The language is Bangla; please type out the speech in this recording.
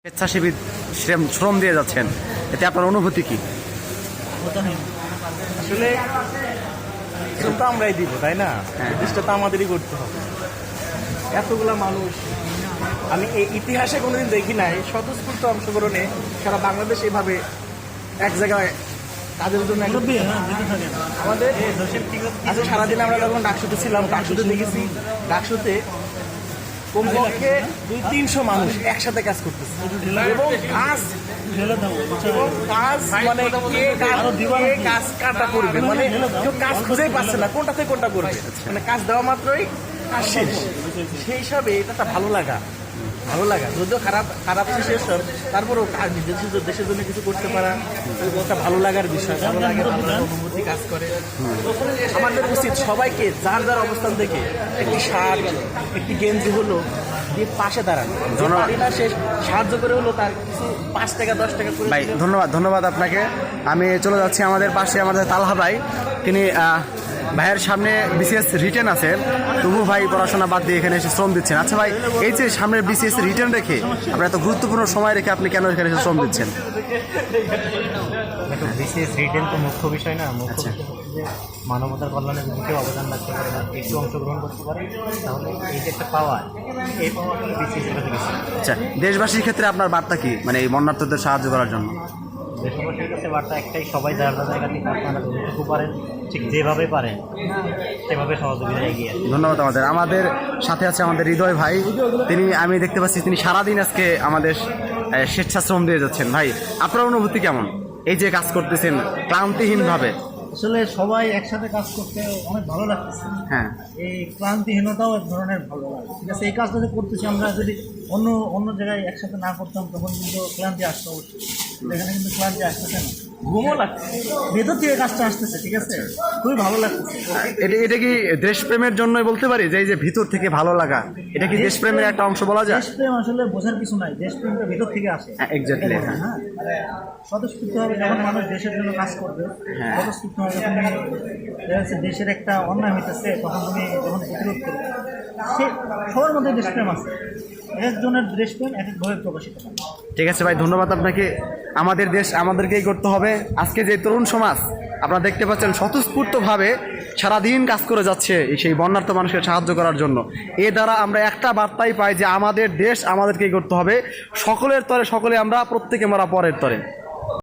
স্বেচ্ছাসেবী শ্রম দিয়ে যাচ্ছেন, এতে আপনার অনুভূতি কি? আসলে শ্রমটা আমরাই দিব, তাই না? জিনিসটা তো আমাদেরই করতে হবে। এতগুলা মানুষ আমি এই ইতিহাসে কোনোদিন দেখি নাই স্বতঃস্ফূর্ত অংশগ্রহণে সারা বাংলাদেশ এভাবে এক জায়গায় কাজের জন্য আমাদের আচ্ছা সারাদিন আমরা যখন ডাকসুতে ছিলাম, ডাকসুতে দেখেছি ডাকসুতে কমপক্ষে 200-300 মানুষ একসাথে কাজ করতেছে এবং কাজ মানে কাজ কাটা করবে, মানে কেউ কাজ খুঁজেই পাচ্ছে না কোনটা থেকে কোনটা করবে, মানে কাজ দেওয়া মাত্রই কাজ শেষ। সেই হিসাবে এটা একটা ভালো লাগা যদিও খারাপ শেষ, তারপরেও কাজ দেশের জন্য কিছু করতে পারা একটা ভালো লাগার বিষয়, ভালো লাগার অনুভূতি কাজ করে। আমাদের উচিত সবাইকে যার যার অবস্থান থেকে একটি শার্ট একটি গেঞ্জি হলো দিয়ে পাশে দাঁড়ান, সে সাহায্য করে হলো তার কিছু 5 টাকা 10 টাকা করে। ভাই ধন্যবাদ আপনাকে। আমি চলে যাচ্ছি আমাদের পাশে আমাদের তালহা ভাই, তিনি ভাইয়ের সামনে বিসিএস রিটেন আছে, তবু ভাই পড়াশোনা বাদ দিয়ে এখানে এসে শ্রম দিচ্ছেন। আচ্ছা ভাই, এই যে সামনের বিসিএস রিটেন রেখে আপনার এত গুরুত্বপূর্ণ সময় রেখে আপনি কেন এখানে এসে শ্রম দিচ্ছেন? বিসিএস রিটেন তো মুখ্য বিষয় না, মুখ্য বিষয় হচ্ছে যে মানবতার কল্যাণে যদি কেউ অবদান রাখতে পারে বা একটু অংশগ্রহণ করতে পারে তাহলে এই যে একটা পাওয়ার, এই পাওয়ার বিসিএস এটাতে বেশি। আচ্ছা, দেশবাসীর ক্ষেত্রে আপনার বার্তা কি, মানে এই বন্যার্থদের সাহায্য করার জন্য? দেশবাসীর কাছে বার্তা একটাই, সবাই যার যার জায়গা থেকে আপনারা যতটুকু পারেন ঠিক যেভাবে পারেন সেভাবে সহযোগিতা এগিয়ে। ধন্যবাদ। আমাদের সাথে আছে আমাদের হৃদয় ভাই, তিনি আমি দেখতে পাচ্ছি তিনি সারাদিন আজকে আমাদের স্বেচ্ছাশ্রম দিয়ে যাচ্ছেন। ভাই, আপনার অনুভূতি কেমন, এই যে কাজ করতেছেন ক্লান্তিহীনভাবে? আসলে সবাই একসাথে কাজ করতে অনেক ভালো লাগতেছে। হ্যাঁ, এই ক্লান্তিহীনতাও এক ধরনের ভালো লাগে। ঠিক আছে, এই কাজটা যে করতেছি আমরা যদি অন্য জায়গায় একসাথে না করতাম তখন কিন্তু ক্লান্তি আসতো অবশ্যই। এখানে কিন্তু ক্লান্তি আসতেছে না, ঘুমও লাগছে, ভেতর থেকে কাজটা আসতেছে। ঠিক আছে, খুবই ভালো লাগতেছে। এটা কি দেশপ্রেমের জন্যই বলতে পারি যে এই যে ভিতর থেকে ভালো লাগা, এটা কি দেশপ্রেমের একটা অংশ বলা যায়? দেশপ্রেম আসলে বোঝার কিছু নাই, দেশপ্রেমটা ভেতর থেকে আসে। এক্স্যাক্টলি। হ্যাঁ, স্বতঃস্ফূর্তভাবে যখন মানুষ দেশের জন্য কাজ করবে, স্বতঃস্ফূর্তভাবে তুমি দেশের একটা অন্যায় হইতেছে তখন তুমি যখন প্রতিরোধ করবে, সে সবার মধ্যে দেশপ্রেম আছে, একজনের দেশপ্রেম এক একভাবে প্রকাশিত হয়। ঠিক আছে ভাই, ধন্যবাদ আপনাকে। আমাদের দেশ আমাদেরকেই করতে হবে। আজকে যে তরুণ সমাজ আপনারা দেখতে পাচ্ছেন স্বতঃস্ফূর্তভাবে সারাদিন কাজ করে যাচ্ছে সেই বন্যার্থ মানুষকে সাহায্য করার জন্য। এ দ্বারা আমরা একটা বার্তাই পাই যে আমাদের দেশ আমাদেরকেই করতে হবে, সকলের তরে সকলে আমরা, প্রত্যেকে আমরা পরের তরে।